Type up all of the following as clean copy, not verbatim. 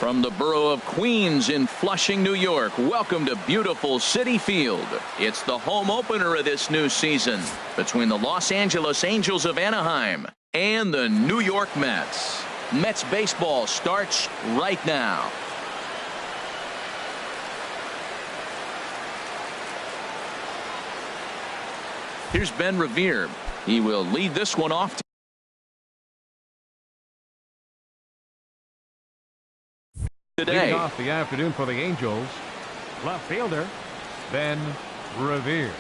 From the borough of Queens in Flushing, New York, welcome to beautiful Citi Field. It's the home opener of this new season between the Los Angeles Angels of Anaheim and the New York Mets. Mets baseball starts right now. Here's Ben Revere. He will lead this one off. Today. Leading off the afternoon for the Angels, left fielder Ben Revere.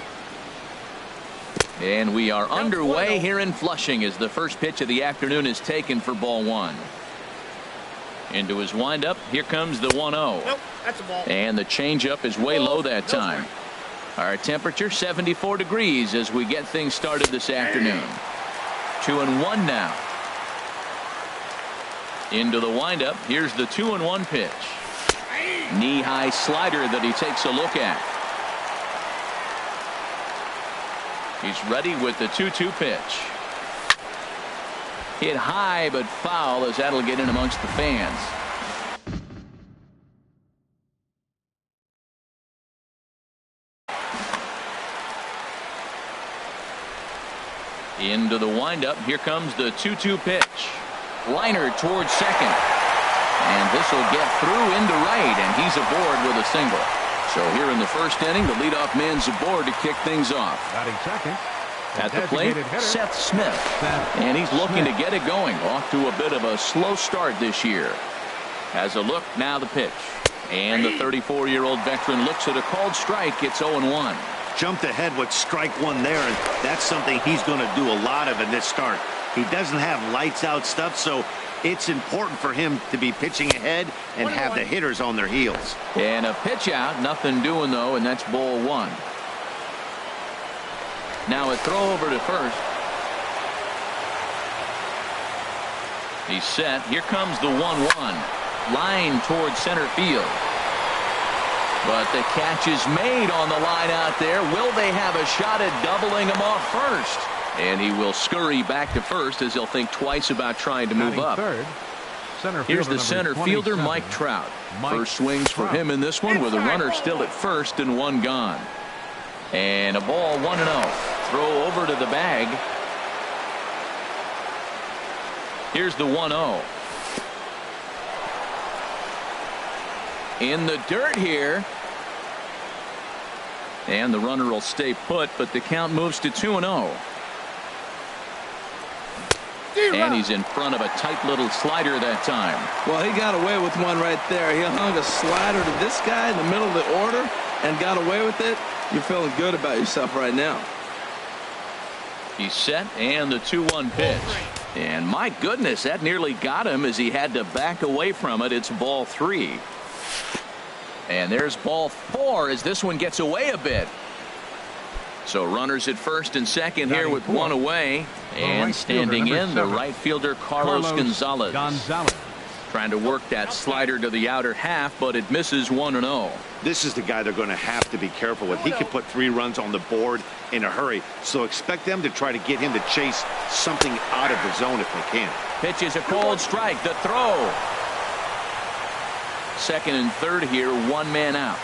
And we are underway here in Flushing as the first pitch of the afternoon is taken for ball one. Into his windup, here comes the 1-0. Nope, that's a ball. And the changeup is way low that time. Our temperature 74 degrees as we get things started this afternoon. 2-1 now. Into the windup. Here's the 2-1 pitch. Knee-high slider that he takes a look at. He's ready with the 2-2 pitch. Hit high but foul as that'll get in amongst the fans. Into the windup. Here comes the 2-2 pitch. Liner towards second. And this will get through into right, and he's aboard with a single. So here in the first inning, the leadoff man's aboard to kick things off. Batting second. At the plate, Seth Smith. And he's looking to get it going. Off to a bit of a slow start this year. Has a look, now the pitch. And the 34-year-old veteran looks at a called strike. It's 0-1. Jumped ahead with strike one there, and that's something he's going to do a lot of in this start. He doesn't have lights out stuff, so it's important for him to be pitching ahead and have the hitters on their heels. And a pitch out, nothing doing though, and that's ball one. Now a throw over to first. He's set. Here comes the 1-1. Line towards center field. But the catch is made on the line out there. Will they have a shot at doubling him off first? And he will scurry back to first as he'll think twice about trying to move up. Here's the center fielder, Mike Trout. First swings for him in this one with a runner still at first and one gone. And a ball 1-0. Throw over to the bag. Here's the 1-0. In the dirt here. And the runner will stay put, but the count moves to 2-0. And he's in front of a tight little slider that time. Well, he got away with one right there. He hung a slider to this guy in the middle of the order and got away with it. You're feeling good about yourself right now. He's set, and the 2-1 pitch. And my goodness, that nearly got him as he had to back away from it. It's ball 3. And there's ball 4 as this one gets away a bit. So runners at first and second here with one away. And standing in, the right fielder, Carlos Gonzalez. Trying to work that slider to the outer half, but it misses 1-0. This is the guy they're going to have to be careful with. He could put 3 runs on the board in a hurry. So expect them to try to get him to chase something out of the zone if they can. Pitches a cold strike. The throw. Second and third here, one man out.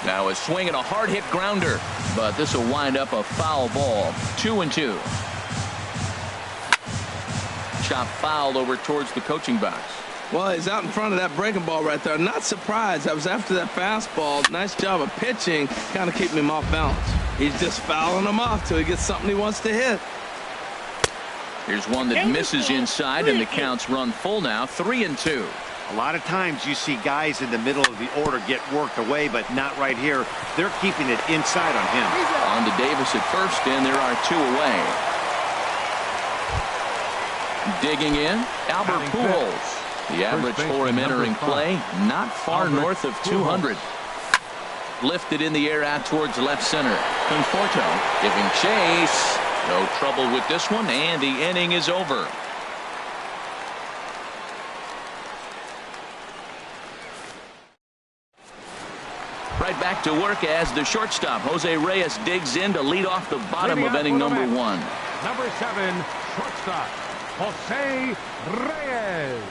Now a swing and a hard hit grounder, but this will wind up a foul ball. 2-2. Chop fouled over towards the coaching box. Well, he's out in front of that breaking ball right there. Not surprised. I was after that fastball. Nice job of pitching, kind of keeping him off balance. He's just fouling him off till he gets something he wants to hit. Here's one that misses inside, and the counts run full now. 3-2. A lot of times you see guys in the middle of the order get worked away, but not right here. They're keeping it inside on him. On to Davis at first, and there are 2 away. Digging in, Albert Pujols. The average for him entering play, not far north of 200. Lifted in the air out towards left center. Conforto giving chase. No trouble with this one, and the inning is over. Right back to work as the shortstop, Jose Reyes, digs in to lead off the bottom of inning number 1. Number 7, shortstop, Jose Reyes.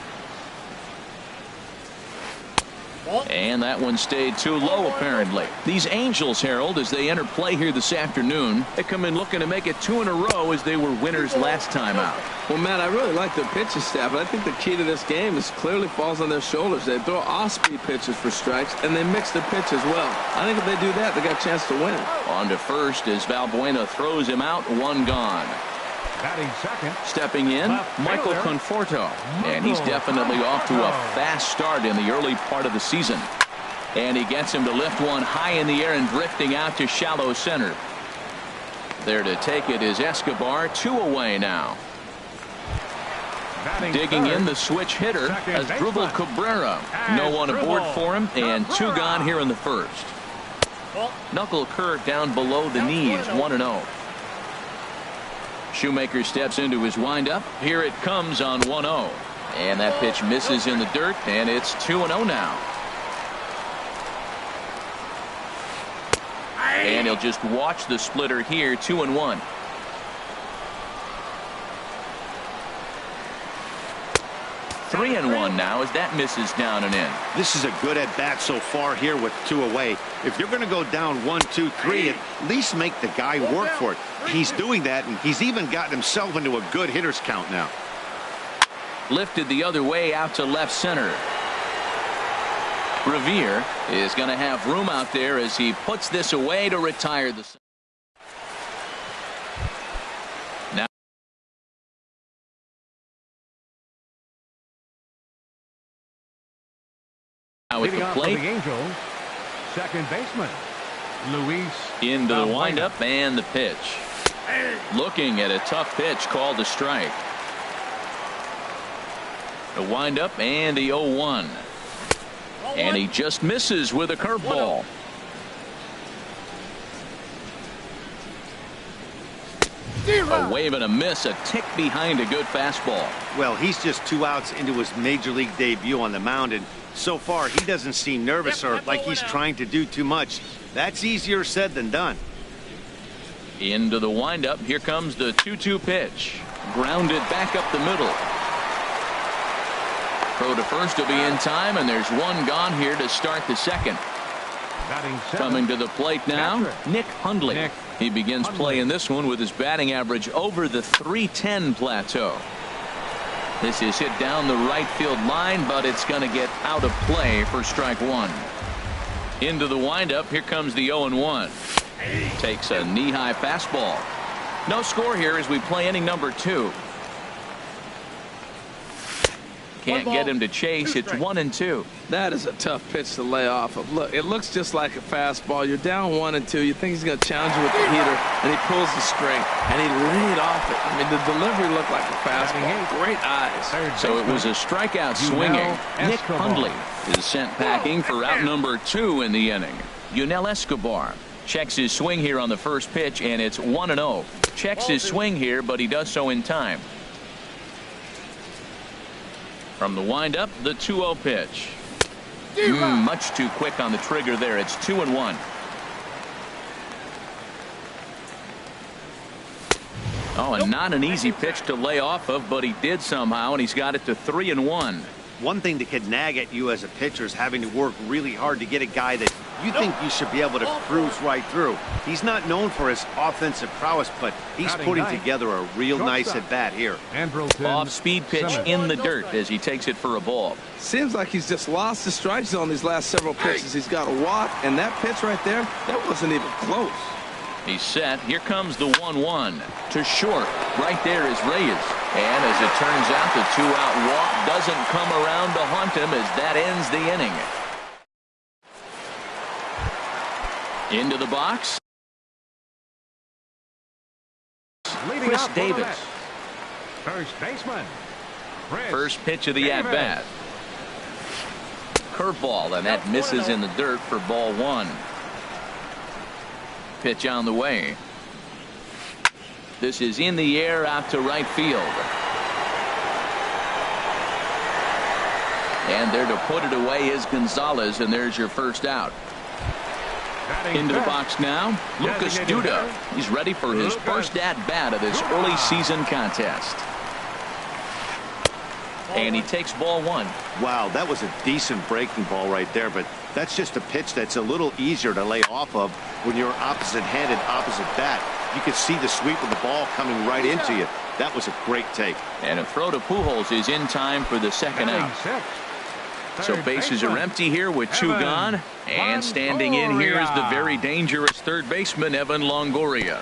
And that one stayed too low, apparently. These Angels, Harold, as they enter play here this afternoon, they come in looking to make it 2 in a row as they were winners last time out. Well, Matt, I really like their pitching staff, but I think the key to this game is clearly falls on their shoulders. They throw off-speed pitches for strikes, and they mix their pitch as well. I think if they do that, they got a chance to win. On to first as Valbuena throws him out, 1 gone. Batting second. Stepping in, Michael Conforto. And he's definitely off to a fast start in the early part of the season. And he gets him to lift one high in the air and drifting out to shallow center. There to take it is Escobar, 2 away now. Batting Digging third. in the switch hitter as Second Dribble baseman. Cabrera. No one aboard for him, and 2 Cabrera. gone here in the first. Knuckle curve down below the knees, 1-0. Shoemaker steps into his windup. Here it comes on 1-0. And that pitch misses in the dirt, and it's 2-0 now. And he'll just watch the splitter here, 2-1. Three and 1 now as that misses down and in. This is a good at bat so far here with 2 away. If you're going to go down 1, 2, 3, at least make the guy work for it. He's doing that, and he's even gotten himself into a good hitter's count now. Lifted the other way out to left center. Revere is going to have room out there as he puts this away to retire the. Now at Leading the off for the plate. Angels, second baseman, Luis. Into the Valbuena. windup and the pitch. Looking at a tough pitch called a strike. The windup and the 0-1. And he just misses with a curveball. A wave and a miss, a tick behind a good fastball. Well, he's just 2 outs into his major league debut on the mound, and so far he doesn't seem nervous or like he's trying to do too much. That's easier said than done. Into the windup. Here comes the 2-2 pitch. Grounded back up the middle. Throw to first will be in time, and there's 1 gone here to start the second. Batting seventh. Coming to the plate now, Catcher. Nick Hundley. Nick He begins Hundley. playing this one with his batting average over the .310 plateau. This is hit down the right field line, but it's going to get out of play for strike 1. Into the windup. Here comes the 0-1. Takes a knee-high fastball. No score here as we play inning number 2. Can't get him to chase. It's 1-2. That is a tough pitch to lay off of. Look, it looks just like a fastball. You're down 1-2. You think he's going to challenge you with the heater, and he pulls the string, and he laid off it. I mean, the delivery looked like a fastball. Great eyes. Third So it was a strikeout swinging. Nick Escobar. Hundley is sent packing for out number 2 in the inning. Yunel Escobar checks his swing here on the first pitch, and it's 1-0. Checks his swing here, but he does so in time. From the windup, the 2-0 pitch. Much too quick on the trigger there. It's 2-1. Oh, and not an easy pitch to lay off of, but he did somehow, and he's got it to 3-1. One thing that could nag at you as a pitcher is having to work really hard to get a guy that you think you should be able to cruise right through. He's not known for his offensive prowess, but he's Batting putting ninth. together a real nice Shortstop. at bat here. Andrelton Off-speed pitch Simmons. in the dirt as he takes it for a ball. Seems like he's just lost the strike zone these last several pitches. He's got a walk, and that pitch right there, that wasn't even close. He's set. Here comes the 1-1 to short. Right there is Reyes. And as it turns out, the 2-out walk doesn't come around to haunt him as that ends the inning. Into the box. Leading Chris out for the Davis. Mets. First baseman. Chris First pitch of the Davis. at-bat. Curveball, and that misses in the dirt for ball 1. Pitch on the way. This is in the air out to right field. And there to put it away is Gonzalez, and there's your first out. Batting Into the fifth. box now, Lucas Designated Duda. hitter. He's ready for his Lucas first at-bat of this Duda. early season contest. And he takes ball one. Wow, that was a decent breaking ball right there, but that's just a pitch that's a little easier to lay off of when you're opposite-handed, opposite bat. You can see the sweep of the ball coming right into you. That was a great take. And a throw to Pujols is in time for the second out. So bases are empty here with two gone. And standing in here is the very dangerous third baseman, Evan Longoria.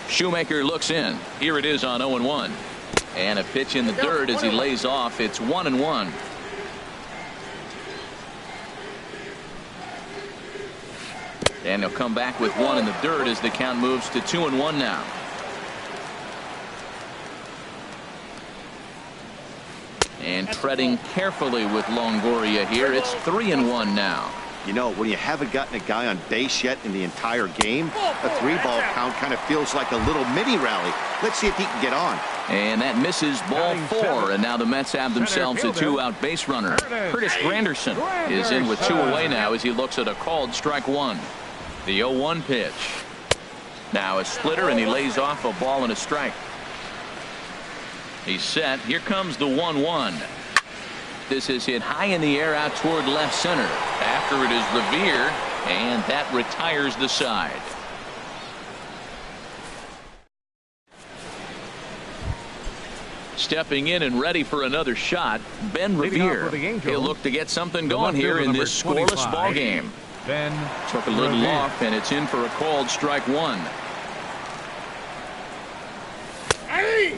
Shoemaker looks in. Here it is on 0-1. And a pitch in the dirt as he lays off. It's 1-1. And he'll come back with one in the dirt as the count moves to 2-1 now. And treading carefully with Longoria here. It's 3-1 now. You know, when you haven't gotten a guy on base yet in the entire game, a 3-ball count kind of feels like a little mini rally. Let's see if he can get on. And that misses ball 4. And now the Mets have themselves a 2-out base runner. Curtis Granderson is in with 2 away now as he looks at a called strike 1. The 0-1 pitch. Now a splitter, and he lays off a ball and a strike. He's set. Here comes the 1-1. This is hit high in the air out toward left center. After it is Revere, and that retires the side. Stepping in and ready for another shot, Ben Revere. He'll look to get something going here in this scoreless ball game. Took a little off, and it's in for a called strike 1.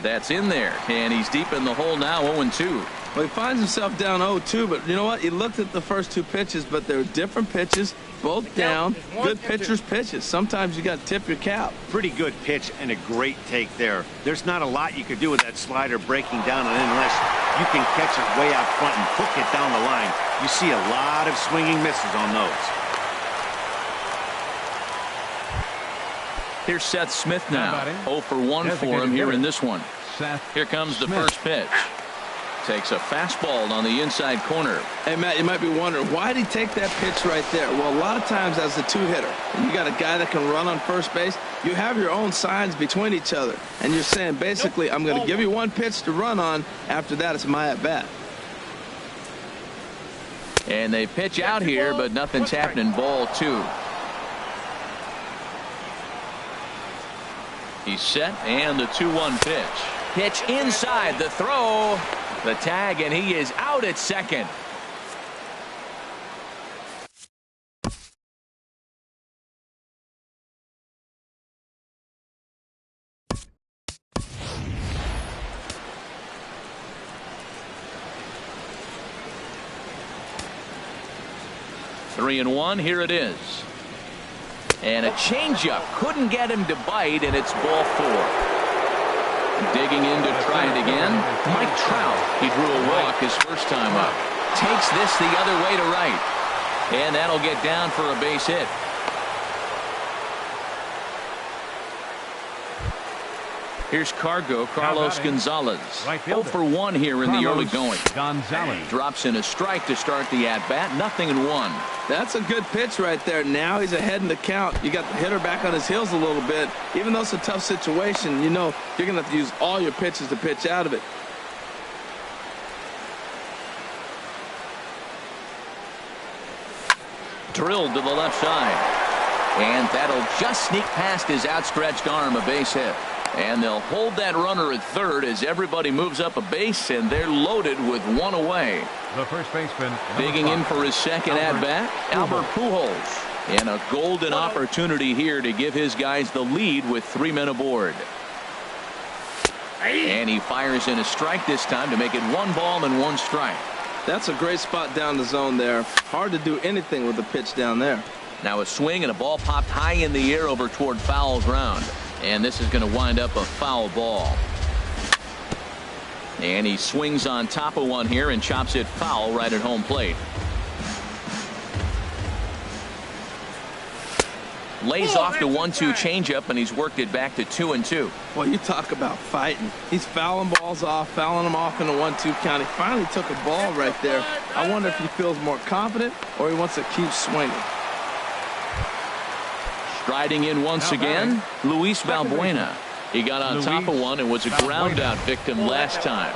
That's in there, and he's deep in the hole now, 0-2. Well, he finds himself down 0-2, but you know what? He looked at the first 2 pitches, but they're different pitches, both down. Good pitchers' pitches. Sometimes you got to tip your cap. Pretty good pitch and a great take there. There's not a lot you could do with that slider breaking down unless you can catch it way out front and hook it down the line. You see a lot of swinging misses on those. Here's Seth Smith now. 0 for 1 for him here in this one. Here comes the first pitch. Takes a fastball on the inside corner. Hey, Matt, you might be wondering, why did he take that pitch right there? Well, a lot of times as a 2-hitter, and you got a guy that can run on first base, you have your own signs between each other. And you're saying, basically, I'm going to give you one pitch to run on. After that, it's my at-bat. And they pitch out here, but nothing's happening. Ball 2. He's set, and the 2-1 pitch. Pitch inside, the throw, the tag, and he is out at second. Three and one, here it is. And a changeup couldn't get him to bite, and it's ball 4. Digging in to try it again. Mike Trout. He drew a walk his first time up. Takes this the other way to right. And that'll get down for a base hit. Here's Carlos Gonzalez. 0 for 1 here in the early going. Drops in a strike to start the at-bat. 0-1. That's a good pitch right there. Now he's ahead in the count. You got the hitter back on his heels a little bit. Even though it's a tough situation, you know you're going to have to use all your pitches to pitch out of it. Drilled to the left side. And that'll just sneak past his outstretched arm, a base hit. And they'll hold that runner at third as everybody moves up a base, and they're loaded with one away. The first baseman. Digging in for his second at-bat, Albert Pujols. And a golden opportunity here to give his guys the lead with 3 men aboard. And he fires in a strike this time to make it 1 ball and 1 strike. That's a great spot down the zone there. Hard to do anything with the pitch down there. Now a swing, and a ball popped high in the air over toward foul ground. And this is going to wind up a foul ball. And he swings on top of one here and chops it foul right at home plate. Lays off the 1-2 changeup, and he's worked it back to 2-2. Well, you talk about fighting. He's fouling balls off, fouling them off in the 1-2 count. He finally took a ball right there. I wonder if he feels more confident or he wants to keep swinging. Striding in once again, Luis Valbuena. He got on top of one and was a ground out victim last time.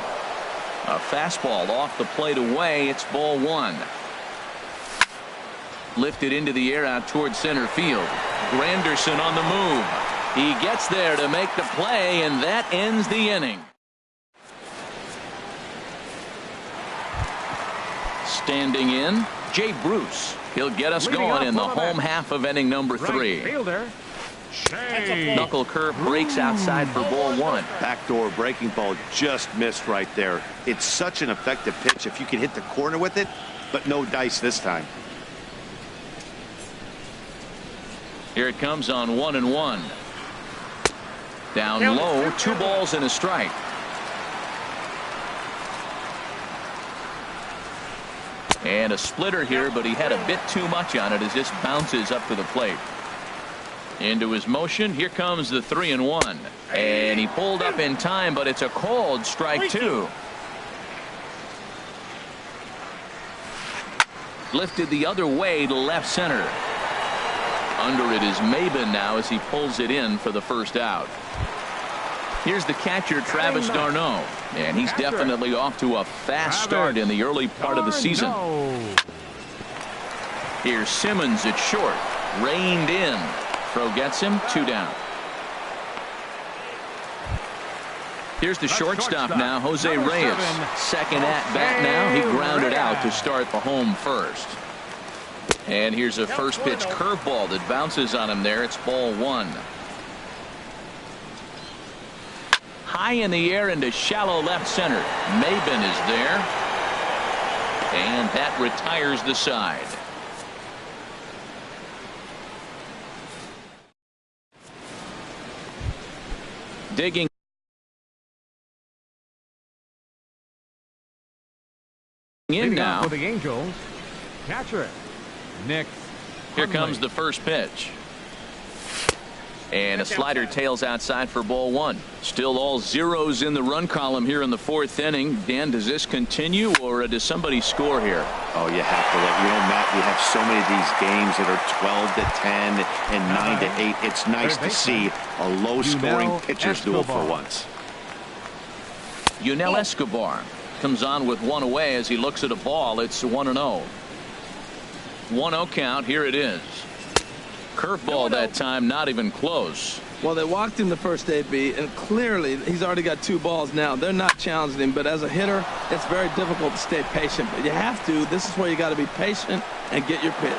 A fastball off the plate away. It's ball one. Lifted into the air out towards center field. Granderson on the move. He gets there to make the play, and that ends the inning. Standing in, Jay Bruce. He'll get us going in the home half of inning number 3. Fielder. Knuckle curve breaks outside for ball one. Backdoor breaking ball just missed right there. It's such an effective pitch if you can hit the corner with it, but no dice this time. Here it comes on 1-1. Down low, 2 balls and a strike. And a splitter here, but he had a bit too much on it as this bounces up to the plate. Into his motion, here comes the 3-1. And he pulled up in time, but it's a called strike 2. Lifted the other way to left center. Under it is Maben now as he pulls it in for the first out. Here's the catcher, Travis d'Arnaud, and he's definitely off to a fast start in the early part of the season. Here's Simmons at short, reined in. Throw gets him, 2 down. Here's the shortstop now, Jose Reyes. Second at bat now. He grounded out to start the home first. And here's a first pitch curveball that bounces on him there. It's ball one. High in the air into shallow left center. Maben is there. And that retires the side. Digging in now for the Angels, catcher Nick. Here comes the first pitch. And a slider tails outside for ball one. Still all zeros in the run column here in the 4th inning. Dan, does this continue or does somebody score here? Oh, you have to let, Matt, we have so many of these games that are 12 to 10 and 9 to 8. It's nice to see a low scoring pitcher's duel for once. Yunel Escobar comes on with one away as he looks at a ball. It's 1-0. 1-0 count. Here it is. Curveball that time, not even close. Well, they walked him the first AB, and clearly he's already got 2 balls now. They're not challenging him, but as a hitter, it's very difficult to stay patient. But you have to. This is where you got to be patient and get your pitch.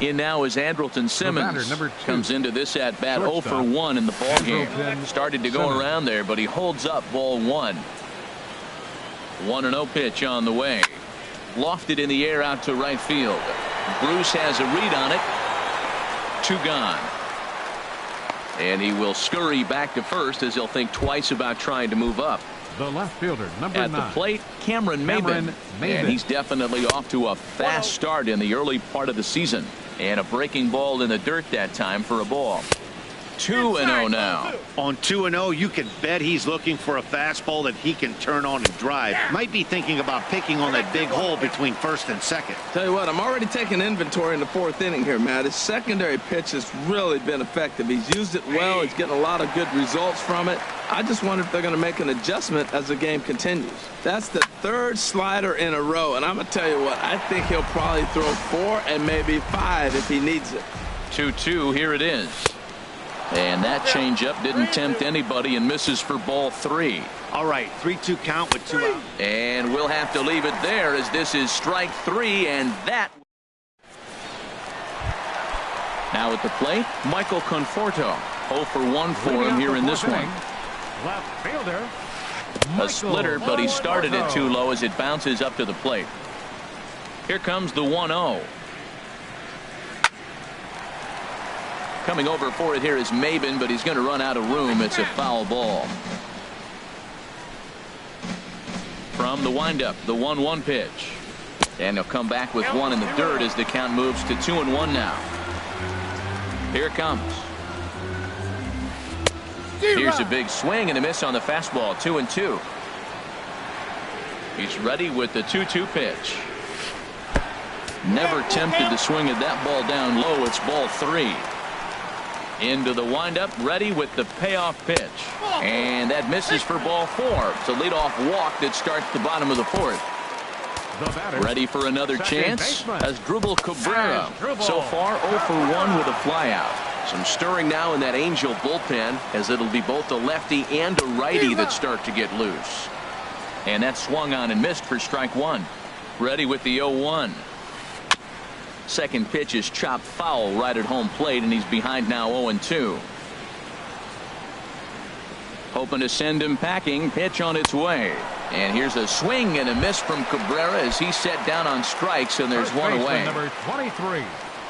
In now is Andrelton Simmons. Batter, comes into this at bat 0 for 1 in the ball game. Started to go around there, but he holds up ball one. 1-0 pitch on the way. Lofted in the air out to right field. Bruce has a read on it. 2 gone. And he will scurry back to first as he'll think twice about trying to move up. The left fielder, number 9. At the plate, Cameron Maben. And he's definitely off to a fast start in the early part of the season. And a breaking ball in the dirt that time for a ball. 2-0 now. On 2-0, you can bet he's looking for a fastball that he can turn on and drive. Might be thinking about picking on that big hole between first and second. Tell you what, I'm already taking inventory in the 4th inning here, Matt. His secondary pitch has really been effective. He's used it well. He's getting a lot of good results from it. I just wonder if they're going to make an adjustment as the game continues. That's the 3rd slider in a row, and I'm going to tell you what, I think he'll probably throw 4 and maybe 5 if he needs it. 2-2, here it is. And that changeup didn't tempt anybody and misses for ball 3. All right, 3-2 count with 2 out. And we'll have to leave it there as this is strike 3, and that. Now at the plate, Michael Conforto. 0 for 1 for him here in this one. Left fielder. A splitter, but he started it too low as it bounces up to the plate. Here comes the 1-0. Coming over for it here is Maben, but he's going to run out of room. It's a foul ball. From the windup, the 1-1 pitch. And he'll come back with 1 in the dirt as the count moves to 2-1 now. Here it comes. Here's a big swing and a miss on the fastball. 2-2. He's ready with the 2-2 pitch. Never tempted to swing at that ball down low. It's ball 3. Into the windup, ready with the payoff pitch. And that misses for ball 4. It's a leadoff walk that starts the bottom of the 4th. Ready for another chance as Drupal Cabrera. So far 0 for 1 with a flyout. Some stirring now in that Angel bullpen, as it'll be both a lefty and a righty that start to get loose. And that swung on and missed for strike 1. Ready with the 0-1. Second pitch is chopped foul right at home plate, and he's behind now 0-2. Hoping to send him packing. Pitch on its way. And here's a swing and a miss from Cabrera as he's set down on strikes, and there's one away. Number 23.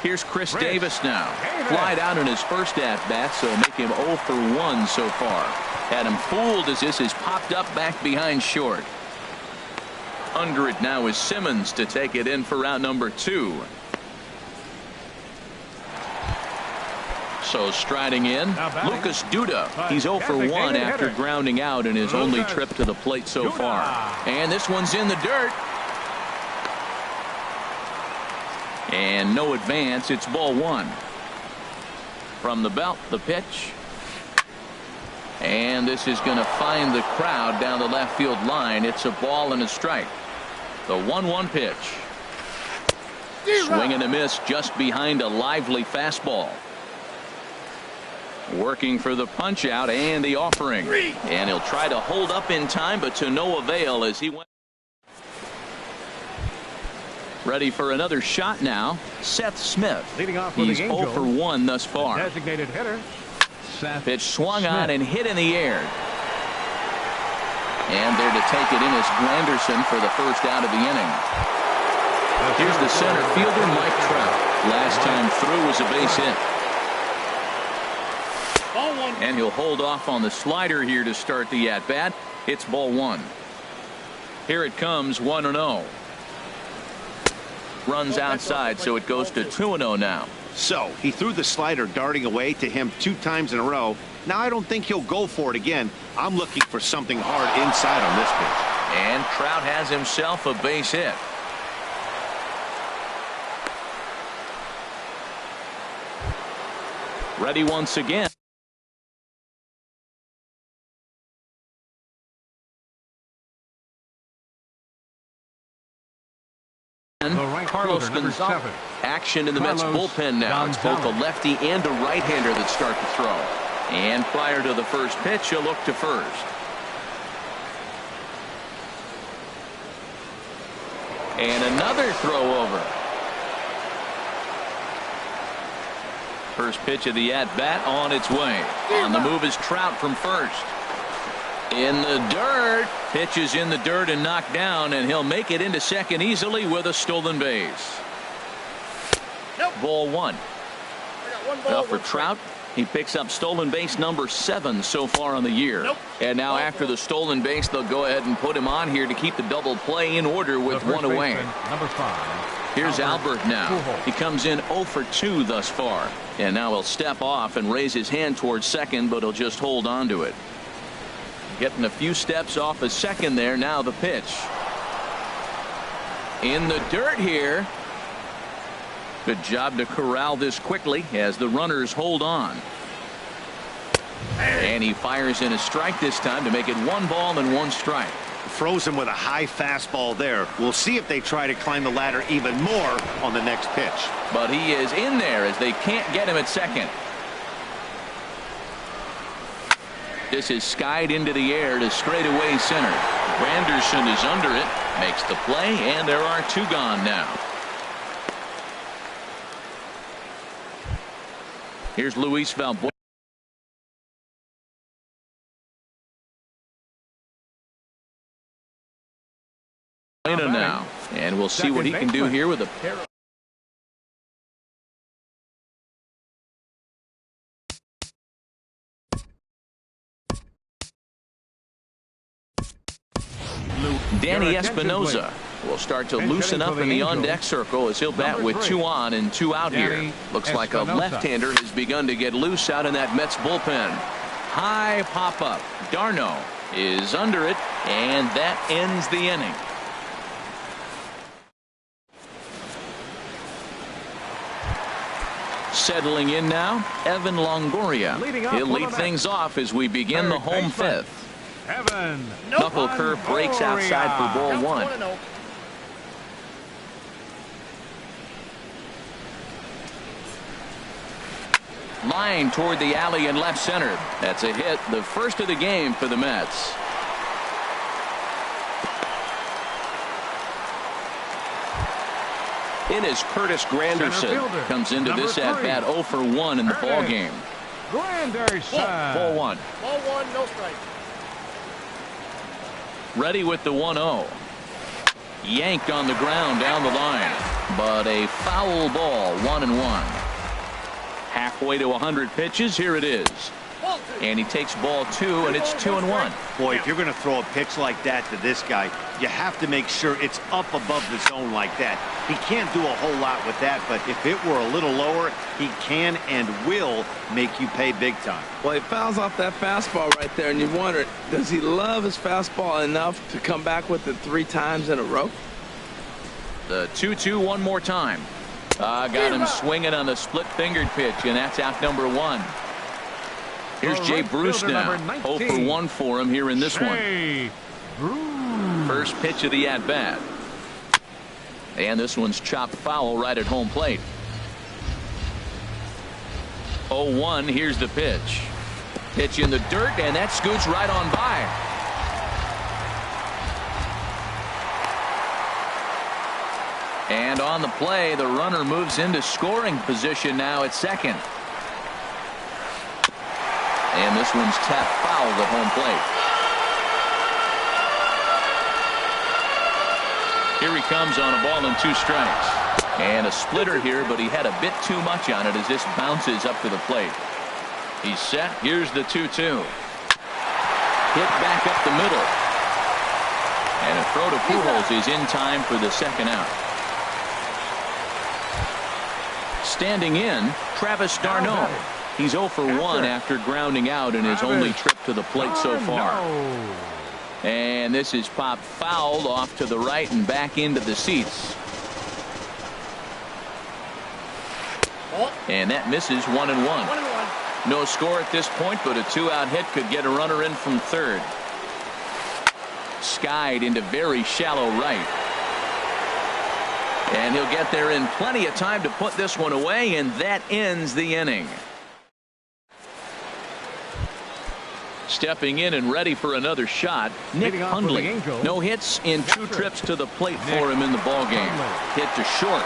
Here's Chris Davis now. Flied out in his first at-bat, so make him 0 for 1 so far. Had him fooled as this is popped up back behind short. Under it now is Simmons to take it in for out number 2. So striding in, Lucas Duda. He's 0 for 1 after grounding out in his only trip to the plate so far. And this one's in the dirt. And no advance. It's ball 1. From the belt, the pitch. And this is going to find the crowd down the left field line. It's a ball and a strike. The 1-1 pitch. Swing and a miss just behind a lively fastball. Working for the punch out and the offering. And he'll try to hold up in time, but to no avail as he went. Ready for another shot now. Seth Smith. Leading off with He's the 0 for 1 thus far. Designated hitter. Seth Pitch swung Smith. on and hit in the air. And there to take it in is Granderson for the first out of the inning. Here's the center fielder, Mike Trout. Last time through was a base hit. And he'll hold off on the slider here to start the at-bat. It's ball 1. Here it comes, 1-0. Runs outside, so it goes to 2-0 now. So he threw the slider darting away to him 2 times in a row. Now I don't think he'll go for it again. I'm looking for something hard inside on this pitch. And Trout has himself a base hit. Ready once again. Carlos Gonzalez. Action in the Mets bullpen now. It's both a lefty and a right-hander that start to throw. And prior to the first pitch, he'll look to first. And another throw over. First pitch of the at-bat on its way. On the move is Trout from first. In the dirt. Pitch is in the dirt and knocked down, and he'll make it into second easily with a stolen base. Ball 1. Well, for Trout, he picks up stolen base number 7 so far on the year. And now after the stolen base, they'll go ahead and put him on here to keep the double play in order with 1 away. Number 5. Here's Albert now. He comes in 0 for 2 thus far. And now he'll step off and raise his hand towards second, but he'll just hold on to it. Getting a few steps off a second there. Now the pitch. In the dirt here. Good job to corral this quickly as the runners hold on. And he fires in a strike this time to make it 1 ball and 1 strike. Froze him with a high fastball there. We'll see if they try to climb the ladder even more on the next pitch. But he is in there as they can't get him at second. This is skied into the air to straightaway center. Granderson is under it, makes the play, and there are 2 gone now. Here's Luis Valbuena now, and we'll see what he can do here with a pair of. Danny Espinosa will start to loosen up in the on-deck circle as he'll bat with 2 on and 2 out here. Looks like a left-hander has begun to get loose out in that Mets bullpen. High pop-up. Darno is under it, and that ends the inning. Settling in now, Evan Longoria. He'll lead things off as we begin the home fifth. Evan. Knuckle curve breaks outside for ball one. Line toward the alley in left center. That's a hit, the first of the game for the Mets. In is Curtis Granderson. Comes into this at bat 0 for 1 in the ball game. Granderson. Ball one. Ball one, no strike. Ready with the 1-0. Yanked on the ground down the line. But a foul ball, 1-1. Halfway to 100 pitches, here it is. And he takes ball two, and it's 2-1. Boy, if you're going to throw a pitch like that to this guy, you have to make sure it's up above the zone like that. He can't do a whole lot with that, but if it were a little lower, he can and will make you pay big time. Well, he fouls off that fastball right there, and you wonder, does he love his fastball enough to come back with it 3 times in a row? The 2-2 one more time. Got him swinging on the split-fingered pitch, and that's out number 1. Here's Jay Bruce now. 0 for 1 for him here in this one. First pitch of the at-bat. And this one's chopped foul right at home plate. 0-1, here's the pitch. Pitch in the dirt, and that scoots right on by. And on the play, the runner moves into scoring position now at second. And this one's tapped foul at home plate. Here he comes on a ball and 2 strikes. And a splitter here, but he had a bit too much on it as this bounces up to the plate. He's set. Here's the 2-2. Hit back up the middle. And a throw to Pujols is in time for the second out. Standing in, Travis d'Arnaud. He's 0 for 1 after grounding out in his only trip to the plate so far. And this is popped fouled off to the right and back into the seats. And that misses 1-1. No score at this point, but a 2-out hit could get a runner in from third. Skied into very shallow right. And he'll get there in plenty of time to put this one away, and that ends the inning. Stepping in and ready for another shot, Nick Hundley. No hits in 2 trips to the plate for him in the ballgame. Hit to short.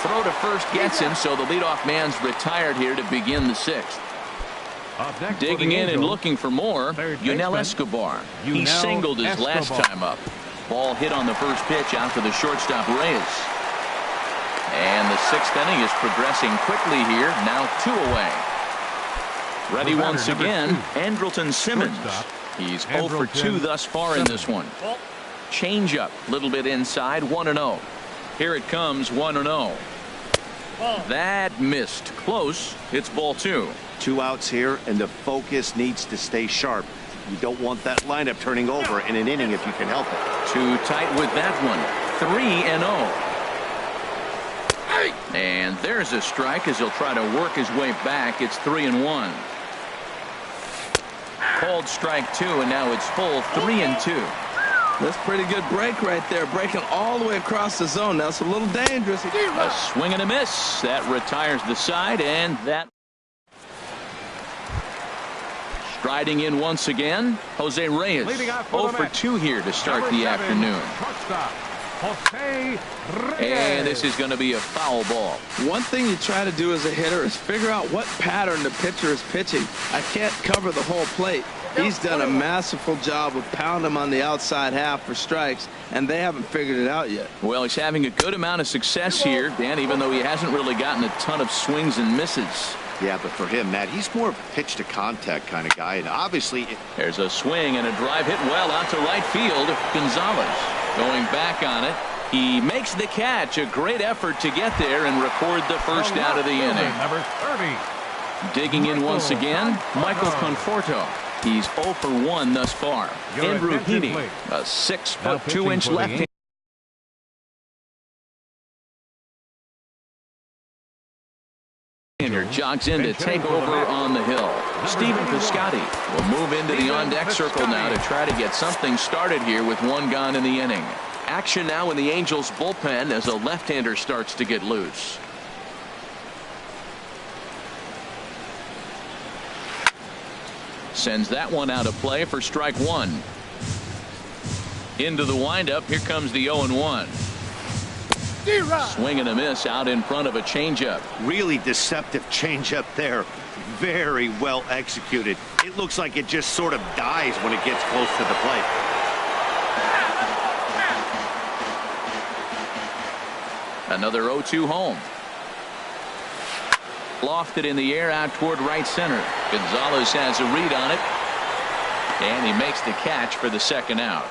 Throw to first gets him, so the leadoff man's retired here to begin the 6th. Digging in and looking for more, Yunel Escobar. He singled his last time up. Ball hit on the first pitch out to the shortstop Reyes. And the 6th inning is progressing quickly here. Now 2 away. Ready once again, Andrelton Simmons. He's 0 for 2 thus far in this one. Change up, a little bit inside, 1-0. Here it comes, 1-0. That missed. Close. It's ball 2. 2 outs here, and the focus needs to stay sharp. You don't want that lineup turning over in an inning if you can help it. Too tight with that one. 3-0. And there's a strike as he'll try to work his way back. It's 3-1. Called strike 2, and now it's full 3-2. That's pretty good break right there, breaking all the way across the zone. Now it's a little dangerous. A swing and a miss. That retires the side, and that. Striding in once again, Jose Reyes. 0 for 2 here to start the afternoon. And this is going to be a foul ball. One thing you try to do as a hitter is figure out what pattern the pitcher is pitching. I can't cover the whole plate. He's done a masterful job of pounding him on the outside half for strikes, and they haven't figured it out yet. Well, he's having a good amount of success here, Dan, even though he hasn't really gotten a ton of swings and misses. Yeah, but for him, Matt, he's more of a pitch-to-contact kind of guy, and obviously... There's a swing and a drive hit well out to right field. Gonzalez going back on it. He makes the catch. A great effort to get there and record the first out of the inning. Number 30. Digging in once again, Michael Conforto. He's 0 for 1 thus far. Andrew Heaney, a 6'2" left-hander. Angels. Jogs in to take over on the hill. Stephen Piscotty will move into the on-deck circle now to try to get something started here with one gone in the inning. Action now in the Angels bullpen as a left-hander starts to get loose. Sends that one out of play for strike one. Into the windup. Here comes the 0-1. Swing and a miss out in front of a changeup. Really deceptive changeup there. Very well executed. It looks like it just sort of dies when it gets close to the plate. Another 0-2 home. Lofted in the air out toward right center. Gonzalez has a read on it. And he makes the catch for the second out.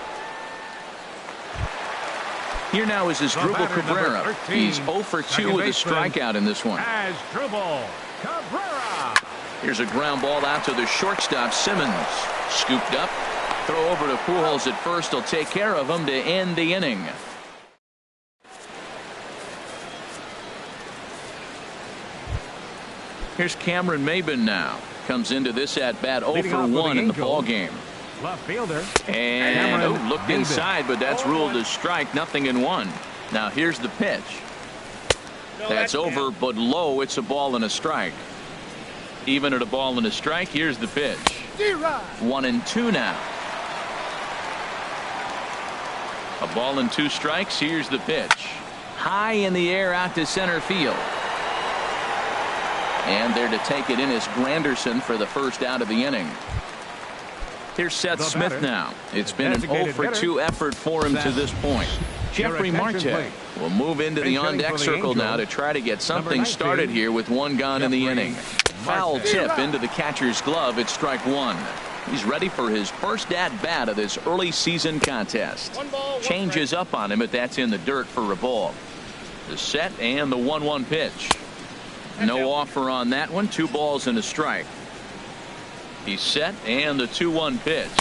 Here now is Asdrubal Cabrera. He's 0 for 2 with a strikeout in this one. Asdrubal Cabrera. Here's a ground ball out to the shortstop, Simmons. Scooped up. Throw over to Pujols at first. Will take care of him to end the inning. Here's Cameron Maybin now. Comes into this at bat 0 for 1 in the ball game. Left fielder. And looked inside, but that's ruled as strike. 0-1. Now here's the pitch. That's over, but low. It's a ball and a strike. Even at a ball and a strike, here's the pitch. 1-2 now. A ball and 2 strikes. Here's the pitch. High in the air out to center field. And there to take it in is Granderson for the first out of the inning. Here's Seth Smith now. It's been an 0 for 2 effort for him to this point. Jeffrey Marte will move into the on-deck circle now to try to get something started here with one gone in the inning. Foul tip into the catcher's glove. It's strike one. He's ready for his first at-bat of this early season contest. Changes up on him, but that's in the dirt for a ball. The set and the 1-1 pitch. No offer on that one. 2 balls and a strike. He's set and the 2-1 pitch.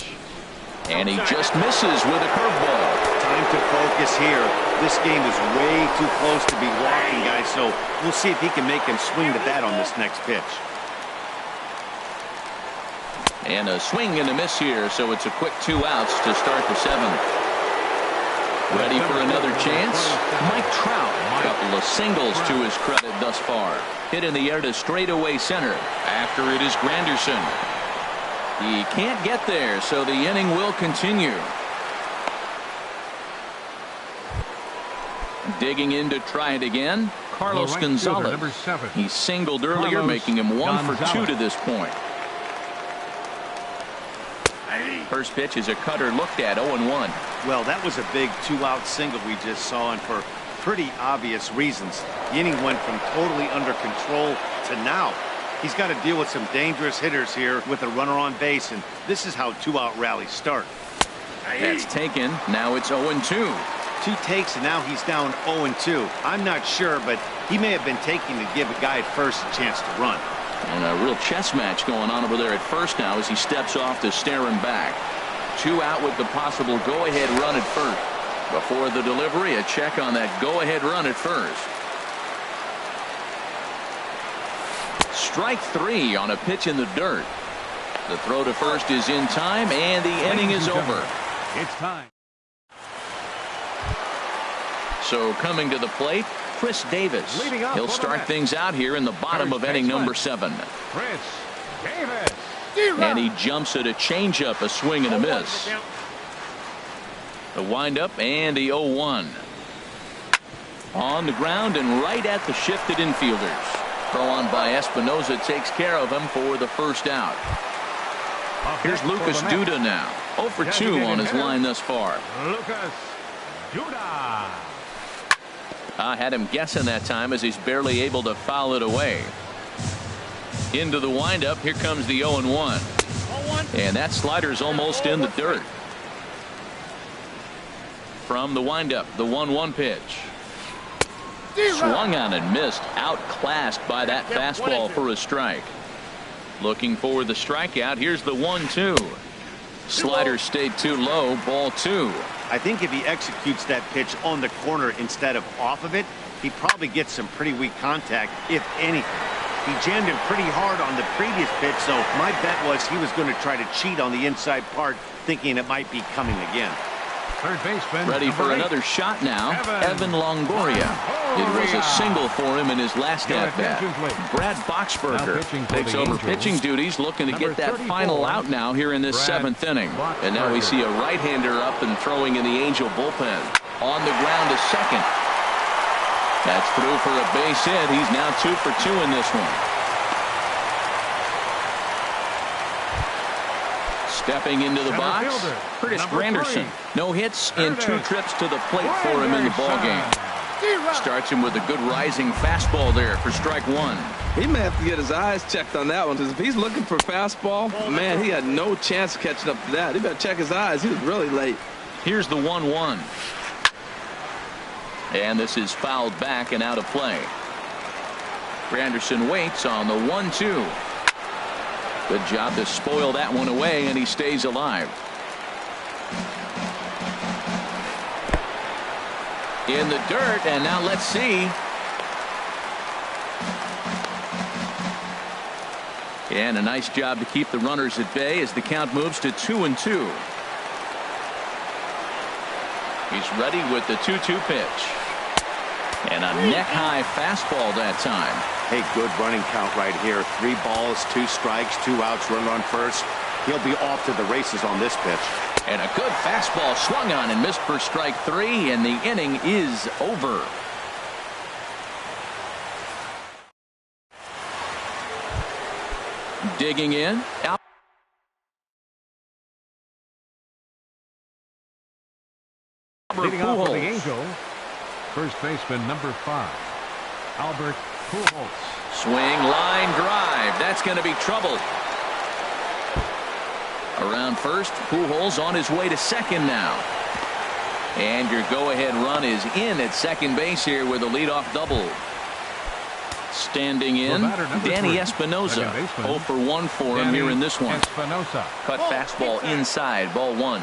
And he just misses with a curveball. Time to focus here. This game is way too close to be walking, guys, so we'll see if he can make him swing the bat on this next pitch. And a swing and a miss here, so it's a quick 2 outs to start the 7th. Ready for another chance? Mike Trout. A couple of singles to his credit thus far. Hit in the air to straightaway center. After it is Granderson. He can't get there, so the inning will continue. Digging in to try it again, Carlos Gonzalez. He singled earlier, making him 1 for 2 to this point. First pitch is a cutter looked at 0-1. Well, that was a big 2-out single we just saw, and for pretty obvious reasons. The inning went from totally under control to now. He's got to deal with some dangerous hitters here with a runner on base, and this is how 2-out rallies start. That's taken. Now it's 0-2. 2 takes, and now he's down 0-2. I'm not sure, but he may have been taking to give a guy at first a chance to run. And a real chess match going on over there at first now as he steps off to stare him back. 2 out with the possible go-ahead run at first. Before the delivery, a check on that go-ahead run at first. Strike 3 on a pitch in the dirt. The throw to first is in time, and the inning is over. It's time. So coming to the plate, Chris Davis. He'll start things out here in the bottom of inning number 7. Chris Davis. And he jumps at a changeup, a swing and a miss. The windup and the 0-1. On the ground and right at the shifted infielders. Throw on by Espinoza takes care of him for the first out. Here's Lucas Duda now. 0 for 2 on his line thus far. Lucas Duda. I had him guessing that time as he's barely able to foul it away. Into the windup. Here comes the 0-1. And that slider's almost in the dirt. From the windup, the 1-1 pitch. Swung on and missed. Outclassed by that fastball for a strike. Looking for the strikeout. Here's the 1-2. Slider stayed too low. Ball 2. I think if he executes that pitch on the corner instead of off of it, he probably gets some pretty weak contact, if anything. He jammed him pretty hard on the previous pitch, so my bet was he was going to try to cheat on the inside part, thinking it might be coming again. Third baseman. Ready for another shot now. Evan Longoria. It was a single for him in his last at-bat. Brad Boxberger takes over pitching duties, looking to get that final out now here in this seventh inning. And now we see a right-hander up and throwing in the Angel bullpen. On the ground to second. That's through for a base hit. He's now 2 for 2 in this one. Stepping into the box, Curtis Granderson. No hits in 2 trips to the plate for him in the ballgame. Starts him with a good rising fastball there for strike 1. He may have to get his eyes checked on that one, because if he's looking for fastball, man, he had no chance of catching up to that. He better check his eyes. He was really late. Here's the 1-1. And this is fouled back and out of play. Granderson waits on the 1-2. Good job to spoil that one away, and he stays alive. In the dirt, and now let's see. And a nice job to keep the runners at bay as the count moves to 2-2. He's ready with the 2-2 pitch. And a neck-high fastball that time. Hey, good running count right here. 3 balls, 2 strikes, 2 outs, runner on first. He'll be off to the races on this pitch. And a good fastball swung on and missed for strike 3, and the inning is over. Digging in. Leading off for the Angels, first baseman number 5, Albert Pujols. Swing, line drive. That's going to be trouble. Around first, Pujols on his way to second now. And your go-ahead run is in at second base here with a leadoff double. Standing in, Danny Espinosa. 0 for 1 for him here in this one. Cut fastball inside, ball 1.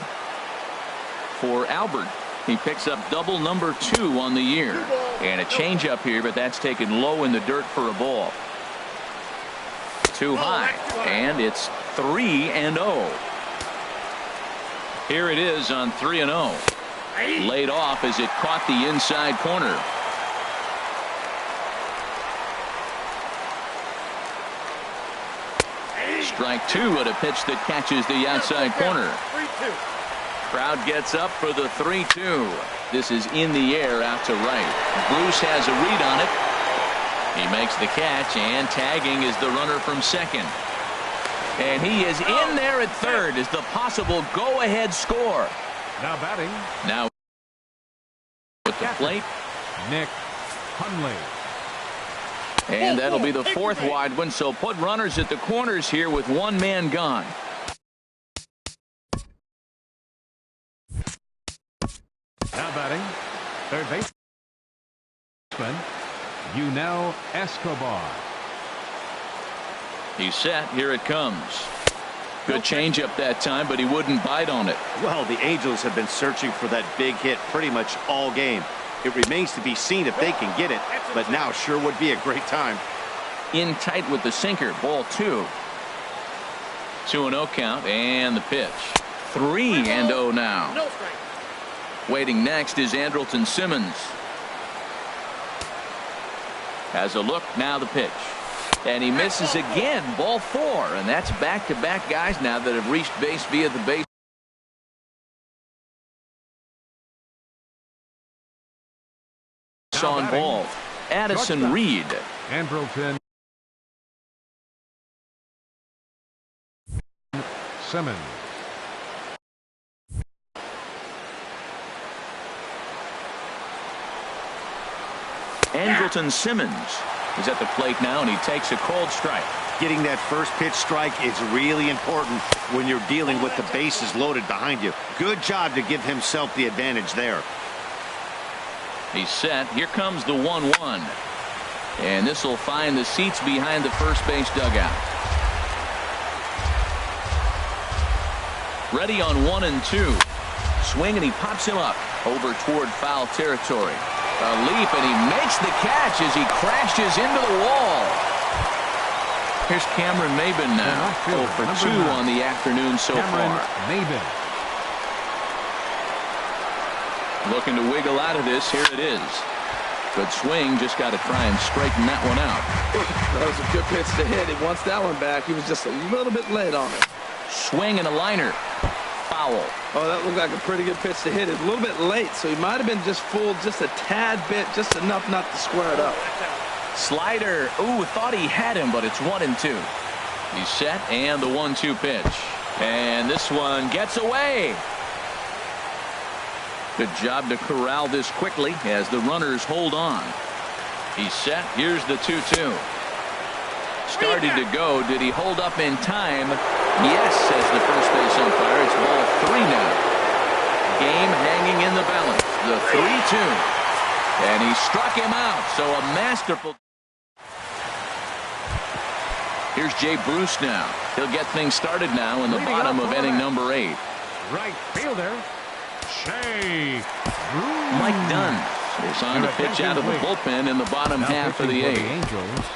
For Albert, he picks up double number 2 on the year. And a changeup here, but that's taken low in the dirt for a ball. Too high, and it's 3-0. Here it is on 3-0. Laid off as it caught the inside corner. Strike 2 at a pitch that catches the outside corner. Crowd gets up for the 3-2. This is in the air out to right. Bruce has a read on it. He makes the catch, and tagging is the runner from second. And he is in there at third as the possible go-ahead score. Now batting. Now with the plate. Nick Hundley. And that'll be the 4th wide one, so put runners at the corners here with 1 man gone. Now batting, third baseman, Escobar. He's set. Here it comes. Good changeup that time, but he wouldn't bite on it. Well, the Angels have been searching for that big hit pretty much all game. It remains to be seen if they can get it, but now sure would be a great time. In tight with the sinker, ball 2. 2-0 count, and the pitch. 3-0 now. Waiting next is Andrelton Simmons. Has a look, now the pitch. And he misses again, ball 4. And that's back-to-back guys now that have reached base via the base on ball. Addison Reed. Andrelton Simmons. Andrelton Simmons is at the plate now, and he takes a cold strike. Getting that first pitch strike is really important when you're dealing with the bases loaded behind you. Good job to give himself the advantage there. He's set. Here comes the 1-1. And this will find the seats behind the first base dugout. Ready on 1 and 2. Swing, and he pops him up over toward foul territory. A leap, and he makes the catch as he crashes into the wall. Here's Cameron Maben now. 0 for 2 on the afternoon so far. Maben. Looking to wiggle out of this. Here it is. Good swing. Just got to try and straighten that one out. That was a good pitch to hit. He wants that one back. He was just a little bit late on it. Swing and a liner. Foul. Oh, that looked like a pretty good pitch to hit. It's a little bit late, so he might have been just fooled just a tad bit, just enough not to square it up. Slider. Ooh, thought he had him, but it's 1-2. He's set, and the 1-2 pitch. And this one gets away. Good job to corral this quickly as the runners hold on. He's set. Here's the 2-2. Started to go. Did he hold up in time? Yes, says the first base umpire. It's ball 3 now. Game hanging in the balance. The 3-2. And he struck him out. So a masterful. Here's Jay Bruce now. He'll get things started now in the bottom of inning number 8. Right fielder, Shea. Mike Dunn is on the pitch out of the bullpen in the bottom half of the 8th. Angels,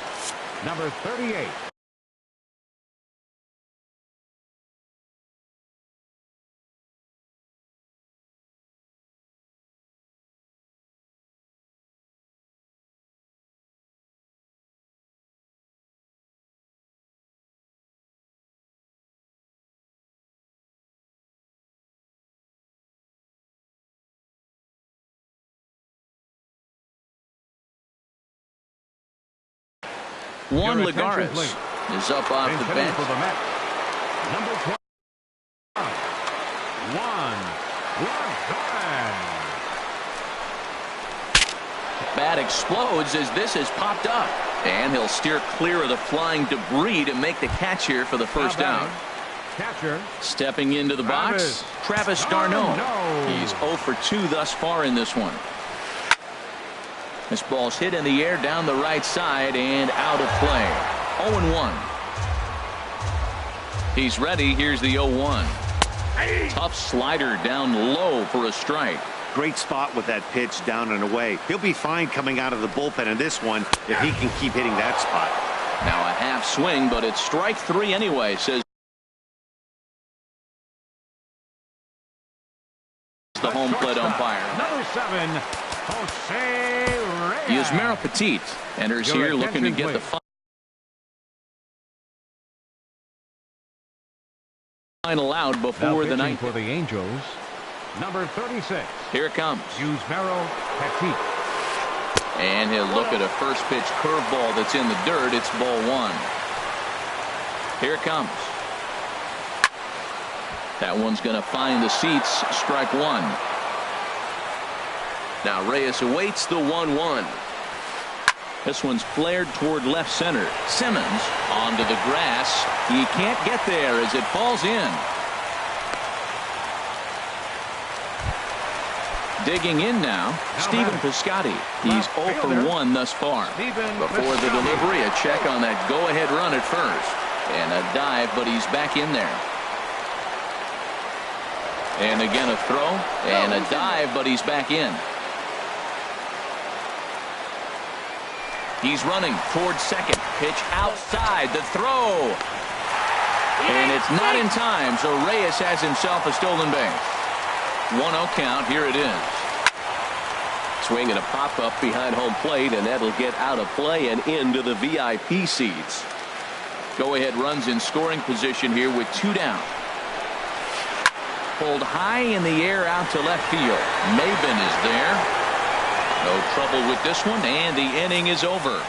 number 38. Juan Your attention, Lagares please. is up off the Hitting bench. for the Mets, number 12. Juan Lagares. Bat explodes as this has popped up. And he'll steer clear of the flying debris to make the catch here for the first down. Catcher. Stepping into the box, Travis d'Arnaud. He's 0 for 2 thus far in this one. This ball's hit in the air down the right side and out of play. 0-1. He's ready. Here's the 0-1. Tough slider down low for a strike. Great spot with that pitch down and away. He'll be fine coming out of the bullpen in this one if he can keep hitting that spot. Now a half swing, but it's strike 3 anyway, says the home plate umpire. Number 7, Jose Reyes. Yusmeiro Petit enters Your here looking to attention, get the please. final out Now before the pitching ninth. for the Angels, number 36, Here it comes. Yusmeiro Petit. And he'll look at a first pitch curveball that's in the dirt. It's ball 1. Here it comes. That one's going to find the seats. Strike 1. Now Reyes awaits the 1-1. This one's flared toward left center. Simmons onto the grass. He can't get there as it falls in. Digging in now, Stephen Piscotty. He's 0 for 1 thus far. Before the delivery, a check on that go-ahead run at first. And a dive, but he's back in there. And again a throw. And a dive, but he's back in. He's running towards second. Pitch outside. The throw. And it's not in time, so Reyes has himself a stolen base. 1-0 count. Here it is. Swing and a pop-up behind home plate, and that'll get out of play and into the VIP seats. Go-ahead runs in scoring position here with 2 down. Pulled high in the air out to left field. Maben is there. No trouble with this one, and the inning is over.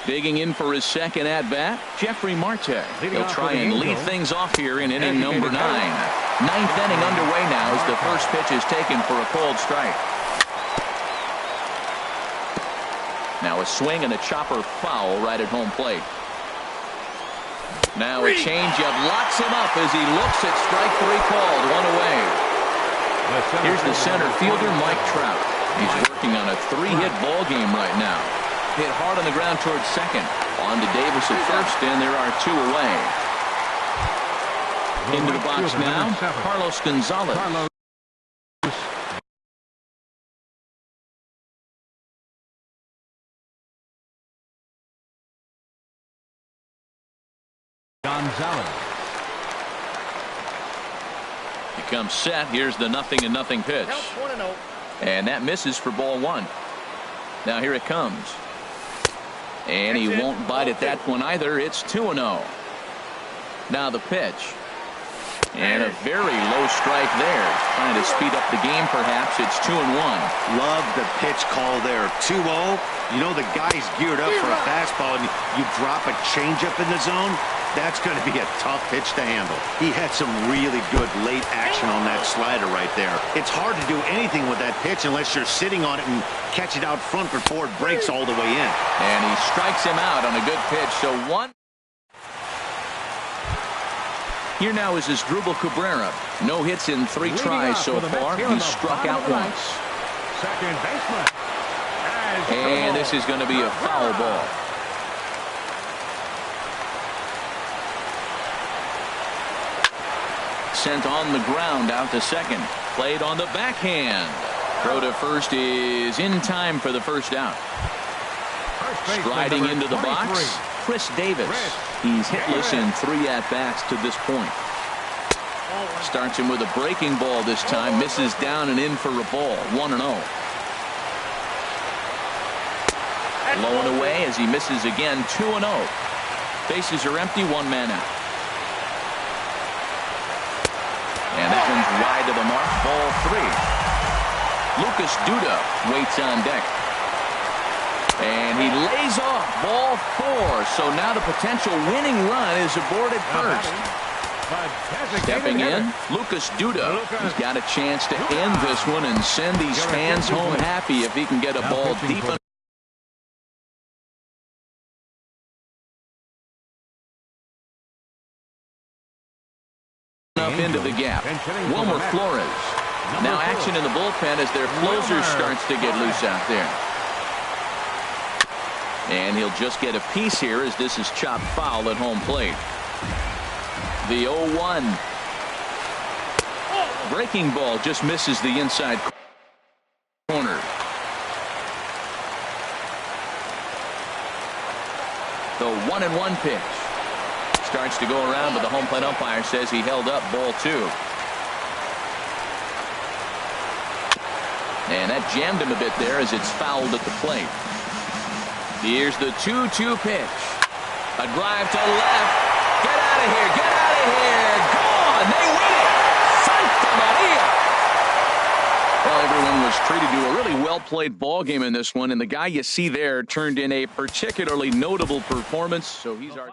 Digging in for his second at-bat, Jeffrey Marte. He'll try and lead things off here in inning number 9. 9th inning underway now as the first pitch is taken for a called strike. Now a swing and a chopper foul right at home plate. Now a changeup locks him up as he looks at strike 3 called. 1 away. Here's the center fielder, Mike Trout. He's working on a 3-hit ball game right now. Hit hard on the ground towards second. On to Davis at first, and there are 2 away. Into the box now, Carlos Gonzalez. Gonzalez. He comes set. Here's the 0-0 pitch. And that misses for ball one. Now here it comes. And he won't bite at that one either. It's 2-0. Now the pitch. And a very low strike there. Trying to speed up the game perhaps. It's 2-1. Love the pitch call there. 2-0. You know the guy's geared up for a fastball and you drop a changeup in the zone. That's going to be a tough pitch to handle. He had some really good late action on that slider right there. It's hard to do anything with that pitch unless you're sitting on it and catch it out front before it breaks all the way in. And he strikes him out on a good pitch. So one. Here now is Asdrubal Cabrera. No hits in 3 tries so far. He struck out once. Second baseman. And this is going to be a foul ball. Sent on the ground out to second. Played on the backhand. Throw to first is in time for the first out. Striding into the box, Chris Davis. He's hitless in 3 at-bats to this point. Starts him with a breaking ball this time. Misses down and in for a ball. 1-0. Low and away as he misses again. 2-0. Bases are empty. 1 man out. And that one's wide to the mark. Ball 3. Lucas Duda waits on deck. And he lays off. Ball 4. So now the potential winning run is aboard at first. Stepping in, Lucas Duda. He's got a chance to end this one and send these fans home happy if he can get a ball deep enough into the gap. Wilmer Flores. Now action in the bullpen as their closer starts to get loose out there. And he'll just get a piece here as this is chopped foul at home plate. The 0-1. Breaking ball just misses the inside corner. The 1-1 pitch. Starts to go around, but the home plate umpire says he held up. Ball 2. And that jammed him a bit there as it's fouled at the plate. Here's the 2-2 pitch. A drive to left. Get out of here. Get out of here. Gone. They win it. Santa Maria. Well, everyone was treated to a really well-played ball game in this one, and the guy you see there turned in a particularly notable performance. So he's our